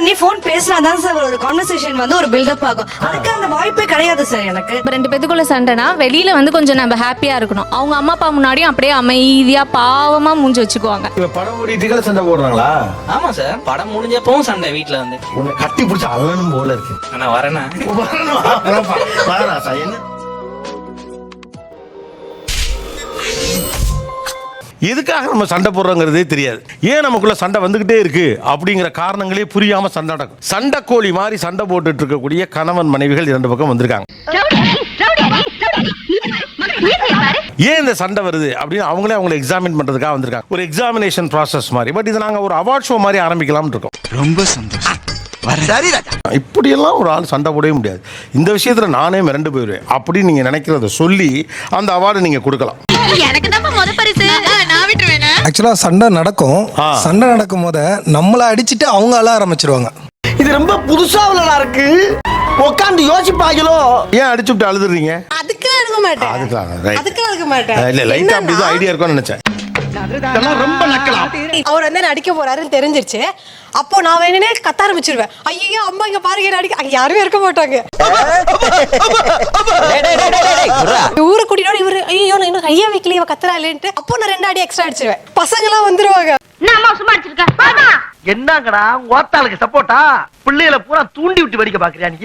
பண்ணி phone பேசினாதான் sir ஒரு conversation வந்து ஒரு பில்டப் ஆகும். அதுக்கு அந்த வாய்ப்பே கிடையாது சார் எனக்கு. இப்போ 2 பேத்துக்குள்ள சண்டைனா வெளியில வந்து கொஞ்சம் நம்ம ஹாப்பியா இருக்கணும். அவங்க அம்மா அப்பா முன்னாடியும் அப்படியே அமைதியா பாவமா மூஞ்சி வச்சுக்குவாங்க. இப்ப படம் ஓடிட்டு சண்டை போடுறாங்களா? ஆமா சார், படம் முடிஞ்சப்பவும் சண்டை வீட்டுல வந்து. உன்னை கட்டி பிடிச்ச அள்ளனும் போல இருக்கு. நான் வரேனா? எதுக்காக நம்ம சண்டை போடுறோங்கிறதே தெரியாது. ஏன் நமக்குள்ள சண்டை வந்துகிட்டே இருக்கு அப்படிங்கிற காரணங்களே புரியாம சண்டை நடக்கும். சண்டை கோழி மாதிரி சண்டை போட்டுட்டு இருக்கக்கூடிய கணவன் மனைவிகள் 2 பக்கம் வந்திருக்காங்க. ஏன் இந்த சண்டை வருது அப்படின்னு அவங்கள எக்ஸாமின் பண்றதுக்காக வந்திருக்காங்க. ஒரு எக்ஸாமினேஷன் ப்ராசஸ் மாதிரி. பட் இதை நாங்க ஒரு அவார்ட் ஷோ மாதிரி ஆரம்பிக்கலாம்னு இருக்கோம். ரொம்ப சந்தோஷம். இப்படியெல்லாம் ஒரு ஆள் சண்டை போடவே முடியாது. இந்த விஷயத்துல நானே மிரண்டு போயிடுவேன் அப்படின்னு நீங்க நினைக்கிறத சொல்லி அந்த அவார்டு நீங்க கொடுக்கலாம். ஆக்சுவலா சண்டை நடக்கும். சண்டை நடக்கும் போது நம்மள அடிச்சுட்டு அவங்க அழ ஆரம்பிச்சிருவாங்க. இது ரொம்ப புதுசா இருக்கு. உட்காந்து யோசிப்பாங்களோ. ஏன் அடிச்சுட்டு அழுதுறீங்க? அதுக்கெல்லாம் இருக்க மாட்டேன். அதுக்கெல்லாம் இருக்க மாட்டேன். இல்ல லைட்டா அப்படிதான் ஐடியா இருக்கும்னு நினைச்சேன். ரொம்ப நக்கலாம். அவர் வந்து அடிக்க போறாருன்னு தெரிஞ்சிருச்சு. அப்போ நான் வேணுனே கத்த ஆரம்பிச்சிருவேன். ஐயோ அம்மா இங்க பாருங்க அடிக்க. அங்க யாருமே இருக்க மாட்டாங்க. ஊரை கூட்டிட்டு இவரு ஐயோ நான் இன்னும் கையா வைக்கலையே கத்துறா இல்லன்ட்டு அப்போ நான் 2 அடி எக்ஸ்ட்ரா அடிச்சிருவேன். பசங்க எல்லாம் வந்துருவாங்க. என்னங்கடா ஓத்தாளுக்கு சப்போர்ட்டா? பிள்ளைகளை பூரா தூண்டி விட்டு வெடிக்க பாக்குறியா நீ?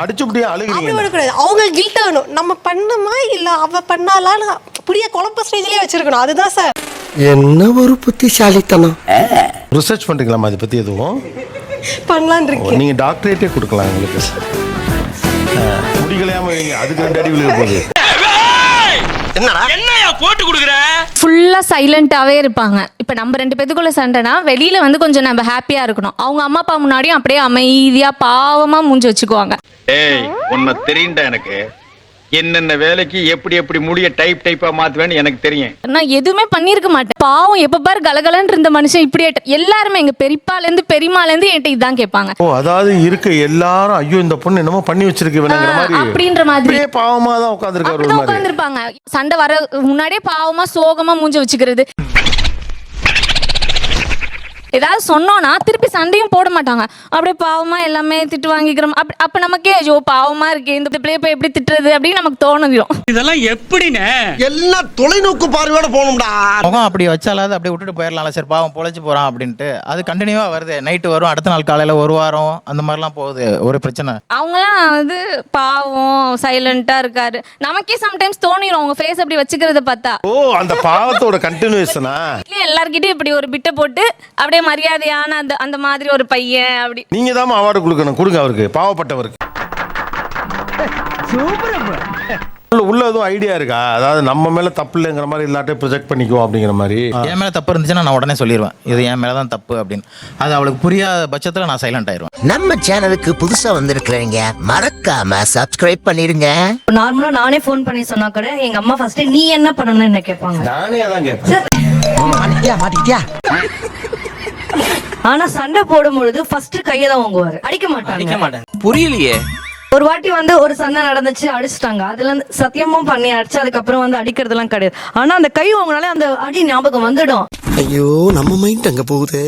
அடிச்சுட்டே அழுகிறீங்க. அவங்க கில்ட் ஆகணும். நம்ம பண்ணமா இல்ல அவ பண்ணாலான்னு புரிய குழப்ப ஸ்டேஜ்லயே வச்சிருக்கணும். அதுதான் சார். என்ன ஒரு புத்திசாலித்தனம். ரிசர்ச் பண்றீங்களா இதை பத்தி? எதுவும் பண்ணலான் இருக்கேன். நீங்க டாக்டரேட்டே கொடுக்கலாம் உங்களுக்கு. முடிகளையாம அதுக்கு 2 அடி விழுக போகுது. ஃபுல்லா சைலண்டாவே இருப்பாங்க. இப்ப நம்ம 2 பேத்துக்குள்ள சண்டைனா வெளியில வந்து கொஞ்சம் நம்ம ஹாப்பியா இருக்கணும். அவங்க அம்மா அப்பா முன்னாடியும் அப்படியே அமைதியா பாவமா மூஞ்சி வச்சுக்குவாங்க. ஏய், உன்னை தெரியும்டா எனக்கு. என்னென்ன வேலைக்கு எப்படி முடிய டைப்பா மாத்துவேன்னு எனக்கு தெரியும். நான் எதுவுமே பண்ணிருக்க மாட்டேன். பாவம் எப்ப பாரு கலகலன்னு இருந்த மனுஷன் இப்படி எல்லாருமே எங்க பெரியப்பால இருந்து பெரியமால இருந்து என்கிட்ட இதான் கேட்பாங்க. ஓ, அதாவது இருக்க எல்லாரும் ஐயோ இந்த பொண்ணு என்னமோ பண்ணி வச்சிருக்கு அப்படின்ற மாதிரி பாவமா தான் உட்கார்ந்துருப்பாங்க. சண்டை வர முன்னாடியே பாவமா சோகமா மூஞ்சி வச்சுக்கிறது. ஏதாவது சொன்னோம்னா திருப்பி சண்டையும் போட மாட்டாங்க. அப்படியே பாவமா எல்லாமே திட்டு வாங்கிக்கிறோம். அப்ப நமக்கே ஐயோ பாவமா இருக்கு இந்த பிள்ளைய போய் எப்படி திட்டுறது அப்படின்னு நமக்கு தோணுதிரும். இதெல்லாம் எப்படின்னு எல்லாம் தொலைநோக்கு பார்வையோட போகணும்டா. முகம் அப்படி வச்சாலாவது அப்படியே விட்டுட்டு போயிடலாம். சரி பாவம் பொழைச்சு போறான் அப்படின்ட்டு அது கண்டினியூவா வருது. நைட்டு வரும், அடுத்த நாள் காலையில 1 வாரம் அந்த மாதிரிலாம் போகுது. ஒரு பிரச்சனை. அவங்களாம் வந்து பாவம் சைலண்டா இருக்காரு. நமக்கே சம்டைம்ஸ் தோணிரும் அவங்க ஃபேஸ் அப்படி வச்சுக்கிறத பார்த்தா. ஓ, அந்த பாவத்தோட கண்டினியூஷனா? எல்லார்கிட்டயும் இப்படி ஒரு பிட்ட போட்டு அப்படியே மரியாதையான அந்த மாதிரி ஒரு பையன். அப்படி நீங்க தான் அவார்டு கொடுங்க அவருக்கு, பாவப்பட்டவருக்கு. உள்ள எதுவும் ஐடியா இருக்கா? அதாவது நம்ம மேல தப்பு இல்லைங்கிற மாதிரி எல்லாத்தையும் ப்ரொஜெக்ட் பண்ணிக்குவோம் அப்படிங்கிற மாதிரி. என் மேல தப்பு இருந்துச்சுன்னா நான் உடனே சொல்லிடுவேன் இது என் மேலதான் தப்பு அப்படின்னு. அது அவளுக்கு புரியாத பட்சத்துல நான் சைலண்ட் ஆயிடுவேன். நம்ம சேனலுக்கு புதுசா வந்திருக்கிறீங்க மறக்காம சப்ஸ்கிரைப் பண்ணிருங்க. நார்மலா நானே போன் பண்ணி சொன்னா கூட எங்க அம்மா ஃபர்ஸ்ட் நீ என்ன பண்ணணும்னு என்ன கேட்பாங்க. நானே அதான் கேட்பேன். மாட்டிக்கிட்டியா? ஆனா சண்டை போடும்பொழுது ஃபர்ஸ்ட் கையை தான் வாங்குவாரு. அடிக்க மாட்டாங்க. புரியலையே. ஒரு வாட்டி வந்து ஒரு சண்டை நடந்துச்சு, அடிச்சிட்டாங்க. அதுல இருந்து சத்தியமும் பண்ணி அடிச்சு அதுக்கப்புறம் வந்து அடிக்கிறதுலாம் கிடையாது. ஆனா அந்த கை வாங்கினாலே அந்த அடி ஞாபகம் வந்துடும். ஐயோ நம்ம மைண்ட் அங்க போகுது.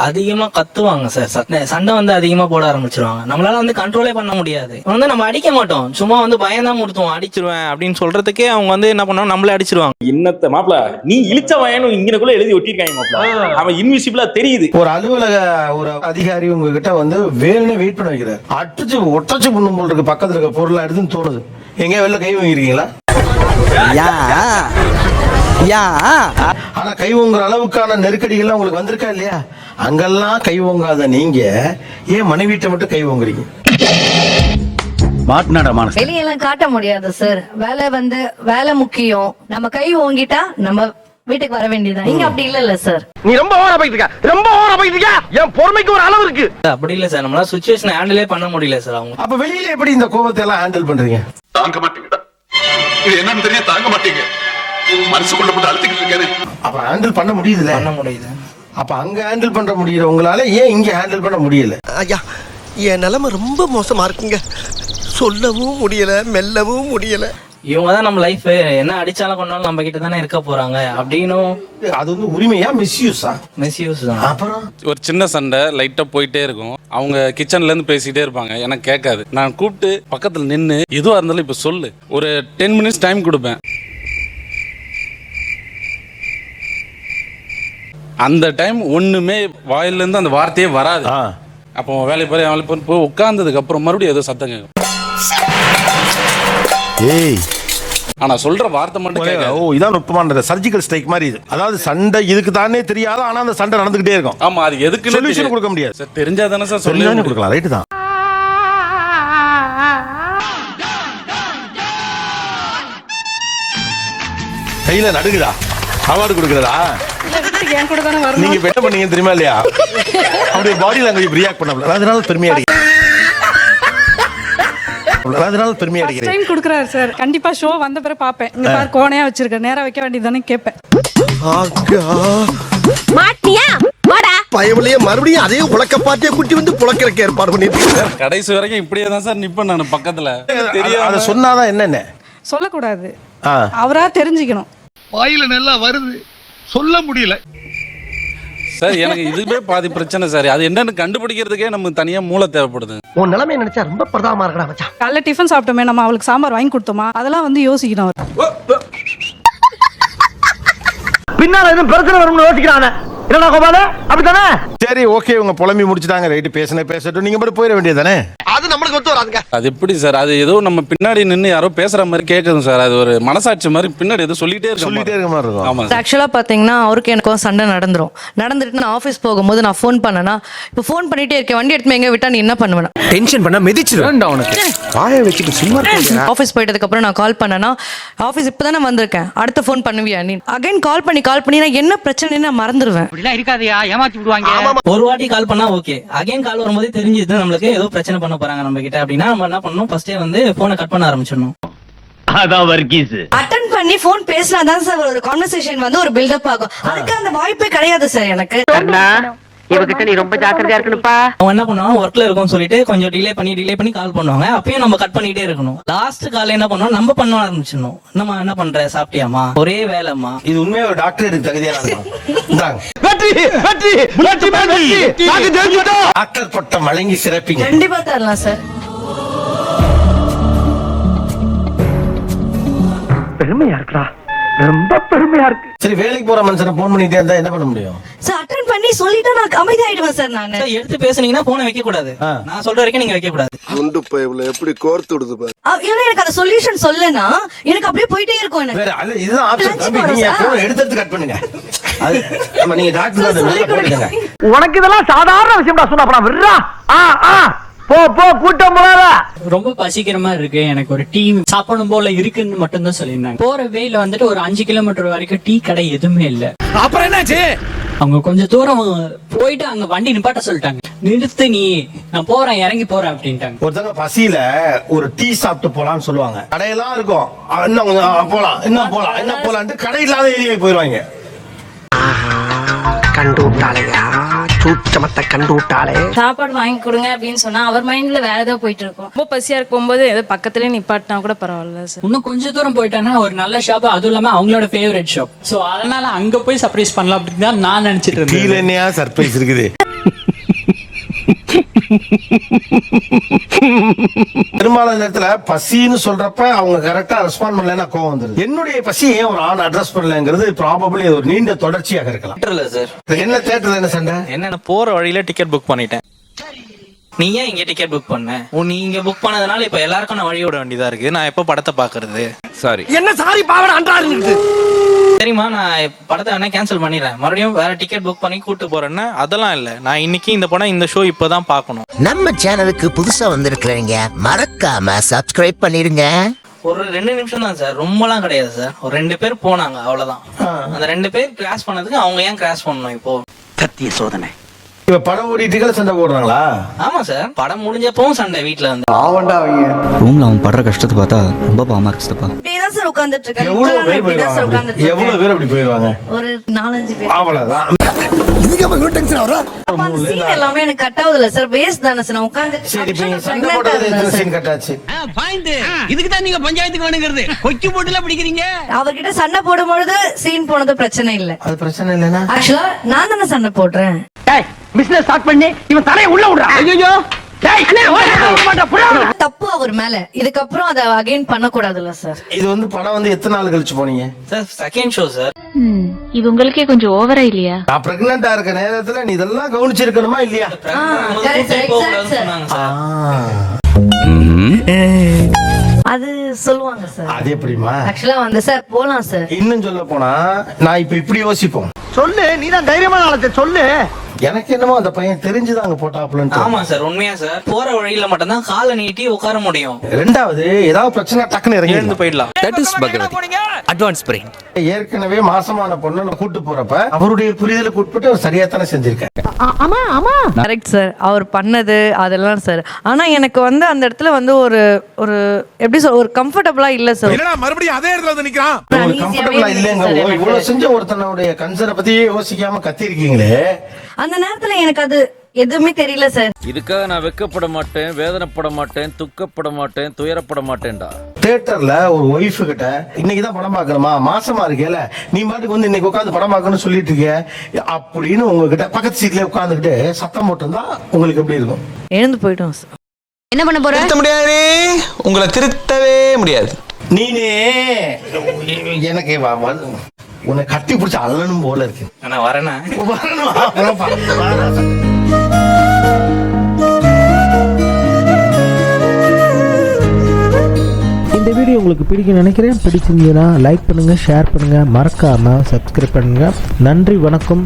அதிகமா கத்துவாங்க சார். சண்டை வந்து அதிகமா போட ஆரம்பிச்சிருவாங்க. நம்மளால வந்து கண்ட்ரோலே பண்ண முடியாது. வந்து நம்ம அடிக்க மாட்டோம், சும்மா வந்து பயம்தான் கொடுத்துவோம். அடிச்சிருவேன் அப்படின்னு சொல்றதுக்கே அவங்க வந்து என்ன பண்ணுவாங்க, நம்மளே அடிச்சிருவாங்க. இன்னத்த மாப்ள நீ இழிச்ச வயனும் இங்கனக்குள்ள எழுதி ஒட்டிருக்காங்க மாப்ள. அவன் இன்விசிபிளா தெரியுது. ஒரு அலுவலக ஒரு அதிகாரி உங்ககிட்ட வந்து வேணும்னே வெயிட் பண்ண வைக்கிறார். அடிச்சு ஒட்டச்சு பண்ணும் போல இருக்கு. பக்கத்துல இருக்க பொருளா எடுத்துன்னு தோணுது. எங்க வெளில கை வாங்கிருக்கீங்களா? ஆனா கை ஓங்குற அளவுக்கான நெருக்கடிகள் உங்களுக்கு வந்திருக்கா இல்லையா? அங்கெல்லாம் கை ஓங்காத நீங்க ஏன் மனைவிட்ட மட்டும் கை ஓங்குறீங்க? வெளியெல்லாம் காட்ட முடியாது சார். வேலை முக்கியம். நம்ம கை ஓங்கிட்டா நம்ம வீட்டுக்கு வர வேண்டியதான். இங்க அப்படி இல்ல சார். நீ ரொம்ப ஓவரா போயிட்டு இருக்க. என் பொறுமைக்கு ஒரு அளவு இருக்கு. அப்படி இல்ல சார், நம்மளால சிச்சுவேஷன் ஹேண்டிலே பண்ண முடியல சார். அவங்க அப்ப வெளியில எப்படி இந்த கோபத்தை எல்லாம் ஹேண்டில் பண்றீங்க? தாங்க மாட்டீங்கடா. இது என்னன்னு தெரியா தாங்க மாட்டீங்க. மனசுக்குள்ள போட்டு அழுத்திக்கிட்டு இருக்கேன். அப்ப ஹேண்டில் பண்ண முடியுது. அப்ப அங்க ஹேண்டில் பண்ற முடியல உங்களால, ஏன் இங்க ஹேண்டில் பண்ண முடியல? ஐயா, என் நிலைமை ரொம்ப மோசமா இருக்குங்க. சொல்லவும் முடியல, மெல்லவும் முடியல. இவங்க தான் நம்ம லைஃப், என்ன அடிச்சாலும் கொண்டாலும் நம்ம கிட்ட தானே இருக்க போறாங்க அப்படின்னும். அது வந்து உரிமையா மிஸ்யூஸா? மிஸ்யூஸ் தான். அப்புறம் ஒரு சின்ன சண்டை லைட்டா போயிட்டே இருக்கும். அவங்க கிச்சன்ல இருந்து பேசிட்டே இருப்பாங்க, எனக்கு கேட்காது. நான் கூப்பிட்டு பக்கத்துல நின்று எதுவா இருந்தாலும் இப்ப சொல்லு, ஒரு 10 மினிட்ஸ் டைம் கொடுப்பேன். அந்த டைம் ஒண்ணுமே வாயில இருந்து அந்த வார்த்தையே வராது. அப்போ வேலை போய் உட்கார்ந்ததுக்கு அப்புறம் மறுபடியும் ஏதோ சத்தம் கேட்கும். ஆனா சொல்ற வார்த்தை மட்டும் கேட்காது. ஓ, இதான் நுட்பமானது. சர்ஜிக்கல் ஸ்ட்ரைக் மாதிரி இது. அதாவது சண்டை இதுக்கு தானே தெரியாது, ஆனா அந்த சண்டை நடந்துகிட்டே இருக்கும். ஆமா, அது எதுக்கு சொல்யூஷன் கொடுக்க முடியாது சார். தெரிஞ்சாதானே சார் சொல்யூஷன் சொல்லுங்க. கொடுக்கலாம். ரைட் தான். கையில நடுங்குதா? அவார்டு கொடுக்குறதா? நீங்க இப்ப என்ன பண்ணீங்க தெரியுமா இல்லையா? அப்படியே பாடி லாங்குவேஜ் ரியாக்ட் பண்ணல. அதனால பெருமையா அடிக்கிறேன். அதனால பெருமையா அடிக்கிறேன். டைம் கொடுக்குறாரு சார். கண்டிப்பா ஷோ வந்த பிறகு பாப்பேன். இங்க பாரு கோணையா வச்சிருக்க, நேரா வைக்க வேண்டியதானே கேட்பேன். மாட்டியா வாடா பயவுலயே மறுபடியும் அதே உலக்க பாட்டிய குட்டி வந்து புலக்கறக்க ஏற்பாடு பண்ணிட்டு கடைசி வரைக்கும் இப்படியே தான் சார் நிப்பேன் நான் பக்கத்துல. அத சொன்னாதான் என்னென்ன சொல்லக்கூடாது, அவரா தெரிஞ்சுக்கணும். வாயில நல்லா வருது, சொல்ல முடியல சார். எனக்கு இதுவே பாதி பிரச்சனை சார். அது என்னன்னு கண்டுபிடிக்கிறதுக்கே நமக்கு தனியா மூளை தேவைப்படுது. உன் நிலைமை நினைச்சா ரொம்ப பிரதாபமா இருக்கடா மச்சான். காலைல டிஃபன் சாப்பிட்டோமே, நம்ம அவளுக்கு சாம்பார் வாங்கி கொடுத்தோமா, அதெல்லாம் வந்து யோசிக்கணும். பின்னால எதுவும் பிரச்சனை வரும்னு யோசிக்கிறானே. என்னடா கோபால, அப்படித்தானே? சரி, ஓகே, உங்க புலம்பி முடிச்சுட்டாங்க. ரைட்டு, பேசட்டும். நீங்க மட்டும் போயிட வேண்டியதானே. அது நம்மளுக்கு ஒத்து வராதுங்க. அது எப்படி சார்? அது ஏதோ நம்ம பின்னாடி நின்று யாரோ பேசுற மாதிரி கேட்குது சார். அது ஒரு மனசாட்சி மாதிரி பின்னாடி ஏதோ சொல்லிட்டே இருக்க மாதிரி இருக்கும். ஆமா சார். ஆக்சுவலா பாத்தீங்கன்னா அவருக்கு எனக்கும் சண்டை நடந்துட்டு நான் ஆஃபீஸ் போகும்போது நான் ஃபோன் பண்ணேன்னா, இப்போ ஃபோன் பண்ணிட்டே இருக்கேன், வண்டி எடுத்து எங்க விட்டா நீ என்ன பண்ணுவேன்? டென்ஷன் பண்ணா மிதிச்சிருவேன் அவனுக்கு. வாயை வச்சுட்டு சும்மா இருக்க. ஆஃபீஸ் போயிட்டதுக்கு அப்புறம் நான் கால் பண்ணேன்னா, ஆஃபீஸ் இப்பதானே வந்திருக்கேன், அடுத்த ஃபோன் பண்ணுவியா நீ? அகைன் கால் பண்ணி நான் என்ன பிரச்சனைன்னு நான் மறந்துடுவேன். அப்படிலாம் இருக்காதயா, ஏமாத்தி விடுவாங்க. ஒரு வாட்டி கால் பண்ணா ஓகே, அகைன் கால் வரும்போது தெரிஞ்சது நம்மளுக்கு ஏதோ பிரச்சனை பண்ண போறாங்க நம்ம கிட்ட அப்படின்னா நம்ம என்ன பண்ணணும், ஃபர்ஸ்டே வந்து போனை கட் பண்ண ஆரம்பிச்சிடணும். அதான் வர்க்கீஸ். அட்டெண்ட் பண்ணி ஃபோன் பேசினாதான் சார் ஒரு கான்வர்சேஷன் வந்து ஒரு பில்டப் ஆகும். அதுக்கு அந்த வாய்ப்பே கிடையாது சார் எனக்கு. இவகிட்ட நீ ரொம்ப ஜாக்கிரதையா இருக்கணும்ப்பா. அவங்க என்ன பண்ணுவாங்க, ஒர்க்ல இருக்கும்னு சொல்லிட்டு கொஞ்சம் டிலே பண்ணி கால் பண்ணுவாங்க. அப்பயும் நம்ம கட் பண்ணிட்டே இருக்கணும். லாஸ்ட் கால் என்ன பண்ணுவோம், நம்ம பண்ண ஆரம்பிச்சிடணும். நம்ம என்ன பண்ற, சாப்பிட்டியாமா, ஒரே வேலைம்மா. இது உண்மையா ஒரு டாக்டர் எடுத்து தகுதியான டாக்டர் பட்டம் வழங்கி சிறப்பிங்க. கண்டிப்பா தரலாம் சார். பெருமையா இருக்கா, ரொம்ப பெருமையா இருக்கு. சரி, வேலைக்கு போற மனுஷனை போன் பண்ணிட்டே இருந்தா என்ன பண்ண முடியும்? சார் அட்டெண்ட் பண்ணி சொல்லிட்டா நான் அமைதியாயிடுவேன் சார். நான் எடுத்து பேசுனீங்கன்னா போனை வைக்க கூடாது. நான் சொல்ற வரைக்கும் நீங்க வைக்க கூடாது. குண்டு பைப்ல எப்படி கோர்த்து விடுது பாரு. ஏன்னா எனக்கு அந்த சொல்யூஷன் சொல்லனா எனக்கு அப்படியே போயிட்டே இருக்கும். எனக்கு வேற அல்ல, இதுதான் ஆப்ஷன். தம்பி, நீங்க போன் எடுத்து கட் பண்ணுங்க. அது நம்ம நீங்க டாக்டர் தான் நல்லா போடுங்க. உனக்கு இதெல்லாம் சாதாரண விஷயம்டா. சொன்னா அப்புறம் விடுறா. போ கூட்டம் போகாத. ரொம்ப பசிக்கிற மாதிரி இருக்கு, எனக்கு ஒரு டீ சாப்பிடணும் போல இருக்குன்னு மட்டும் தான் சொல்லியிருந்தாங்க. போற வேல வந்துட்டு ஒரு 5 கிலோமீட்டர் வரைக்கும் டீ கடை எதுவுமே இல்ல. அப்புறம் என்னாச்சு? அவங்க கொஞ்சம் தூரம் போயிட்டு அங்க வண்டி நிப்பாட்ட சொல்லிட்டாங்க. நிறுத்து நீ, நான் போறேன், இறங்கி போறேன் அப்படின்ட்டாங்க. ஒருத்தங்க பசியில ஒரு டீ சாப்பிட்டு போலான்னு சொல்லுவாங்க. கடையெல்லாம் இருக்கும், இன்னும் போலாம் கடை இல்லாத ஏரியாவுக்கு போயிருவாங்க. கண்டு விட்டாளையா, சூச்சமத்தை கண்டு விட்டாளே. சாப்பாடு வாங்கி கொடுங்க அப்படின்னு சொன்னா அவர் மைண்ட்ல வேற ஏதோ போயிட்டு இருக்கும். ரொம்ப பசியா இருக்கும்போது ஏதோ பக்கத்துலயே நிப்பாட்டினா கூட பரவாயில்ல சார். இன்னும் கொஞ்சம் தூரம் போயிட்டாங்கன்னா ஒரு நல்ல ஷாப், அதுவும் இல்லாம அவங்களோட ஃபேவரட் ஷாப். சோ அதனால அங்க போய் சர்ப்ரைஸ் பண்ணலாம் அப்படின்னு தான் நான் நினைச்சிட்டு இருந்தேன். கீழ என்னையா சர்ப்ரைஸ் இருக்குது? பெரும்பாலான நேரத்துல பசின்னு சொல்றப்ப அவங்க கரெக்டா ரெஸ்பாண்ட் பண்ணலன்னா கோவம் வந்துருது. என்னுடைய பசி ஏன் ஒரு ஆண் அட்ரஸ் பண்ணலங்கிறது ப்ராபபிலி ஒரு நீண்ட தொடர்ச்சியாக இருக்கலாம். என்ன தியேட்டர்ல என்ன சண்டை? என்ன போற வழியில டிக்கெட் புக் பண்ணிட்டேன். நீ ஏன் இங்க டிக்கெட் புக் பண்ண? நீ இங்க புக் பண்ணதுனால இப்ப எல்லாருக்கும் நான் வழி விட வேண்டியதா இருக்கு. நான் எப்ப படத்தை பாக்குறது? சாரி, என்ன சாரி பாவன அன்றாரு. சரிம்மா, நான் படத்தை வேணா கேன்சல் பண்ணிடுறேன், மறுபடியும் வேற டிக்கெட் புக் பண்ணி கூட்டு போறேன்னா அதெல்லாம் இல்ல. நான் இன்னைக்கு இந்த படம் இந்த ஷோ இப்பதான் பாக்கணும். நம்ம சேனலுக்கு புதுசா வந்திருக்கிறீங்க, மறக்காம சப்ஸ்கிரைப் பண்ணிருங்க. ஒரு 2 நிமிஷம் தான் சார், ரொம்பலாம் கிடையாது சார். ஒரு 2 பேர் போனாங்க, அவ்வளவுதான். அந்த 2 பேர் கிராஸ் பண்ணதுக்கு அவங்க ஏன் கிராஸ் பண்ணணும்? இப்போ சத்திய சோதனை இப்ப படம் ஓடிட்டு சண்டை போடுறாங்களா? ஆமா சார், படம் முடிஞ்சப்பவும் சண்டை வீட்டுல வந்து. ரூம்ல அவன் படுற கஷ்டத்தை பார்த்தா ரொம்ப பாவமா இருக்கு சித்தப்பா. இப்படிதான் சார் உட்கார்ந்துட்டு இருக்கேன். எவ்வளவு பேர் போயிருவாங்க? எவ்வளவு பேர் அப்படி போயிருவாங்க? ஒரு 4-5 பேர். அவ்வளவுதான். அப்ப அந்த scene எல்லாமே எனக்கு கட் ஆகுதுல சார், வேஸ்ட் தானே சார். நான் உட்கார்ந்து சரி, இப்ப நீங்க சண்டை போடுறது எத்தனை சீன் கட் ஆச்சு? இதுக்கு தான் நீங்க பஞ்சாயத்துக்கு வேணுங்கிறது. கொக்கி போட்டுல பிடிக்கிறீங்க. அவர்கிட்ட சண்டை போடும்பொழுது சீன் போனது பிரச்சனை இல்ல. அது பிரச்சனை இல்லைன்னா ஆக்சுவலா நான் தானே சண்டை போடுறேன். பிசினஸ் ஸ்டார்ட் பண்ணி இவன் தலையை உள்ள விடுறான். ஐயோ தப்பு அவர் மேல. இதுக்கப்புறம் அதை அகைன் பண்ண கூடாதுல்ல சார். இது வந்து படம் வந்து எத்தனை நாள் கழிச்சு போனீங்க? Sir second show sir. இது உங்களுக்கே கொஞ்சம் ஓவரா இல்லையா? நான் பிரெக்னண்டா இருக்க நேரத்துல நீ இதெல்லாம் கவனிச்சிருக்கணுமா இல்லையா? correct sir, exact sir. சொன்னாங்க சார். அது சொல்லுவாங்க சார். அது எப்படிமா? ஆக்சுவலா வந்து சார் போலாம் சார். இன்னும் சொல்ல போனா நான் இப்ப இப்படி யோசிப்போம். சொல்லு, நீதான் தைரியமான ஆளத்தை சொல்லு. எனக்கு என்னமோ அந்த பையன் தெரிஞ்சுதான் அங்க போட்டாப்லன்னு. ஆமா சார், உண்மையா சார். போற வழியில மட்டும் தான் காலை நீட்டி உட்கார முடியும். ரெண்டாவது ஏதாவது பிரச்சனை டக்குன்னு இறங்கி எழுந்து போயிடலாம். That is Bhagavathi advance brain. ஏற்கனவே மாசமான பொண்ணு கூட்டு போறப்ப அவருடைய புரிதலுக்கு உட்பட்டு அவர் சரியா தானே செஞ்சிருக்காரு. கரெக்ட் சார், அவர் பண்ணது அதெல்லாம் சார். ஆனா எனக்கு வந்து அந்த இடத்துல வந்து ஒரு ஒரு எப்படி சொல்ற, ஒரு கம்ஃபர்டபுளா இல்ல சார். மறுபடியும் அதே இடத்துல வந்து நிக்கிறான். ஒரு கம்ஃபர்டபுளா இல்லங்க. இவ்வளவு செஞ்ச ஒருத்தனுடைய கன்சர்னை பத்தியே யோசிக்காம கத்தி இருக்கீங்களே. அந்த நேரத்துல எனக்கு அது எதுவுமே தெரியல சார். இதுக்காக நான் வெக்கப்பட மாட்டேன், வேதனைப்பட மாட்டேன், துக்கப்பட மாட்டேன், துயரப்பட மாட்டேன்டா. தியேட்டர்ல ஒரு ஒய்ஃபு கிட்ட இன்னைக்குதான் படம் பார்க்கணுமா, மாசமா இருக்கேல, நீ பாட்டுக்கு வந்து இன்னைக்கு உட்காந்து படம் பார்க்கணும்னு சொல்லிட்டு இருக்க அப்படின்னு உங்ககிட்ட பக்கத்து சீட்ல உட்காந்துக்கிட்டு சத்தம் போட்டிருந்தா உங்களுக்கு எப்படி இருக்கும்? எழுந்து போயிட்டோம் சார். என்ன பண்ண போற? முடியாது, உங்களை திருத்தவே முடியாது. நீனே எனக்கு உன்னை கட்டி பிடிச்ச அள்ளனும் போல இருக்கு. நான் வரேனா? இந்த வீடியோ உங்களுக்கு பிடிக்கும்னு நினைக்கிறேன். பிடிச்சிருந்தீங்கன்னா லைக் பண்ணுங்க, ஷேர் பண்ணுங்க, மறக்காம சப்ஸ்கிரைப் பண்ணுங்க. நன்றி, வணக்கம்.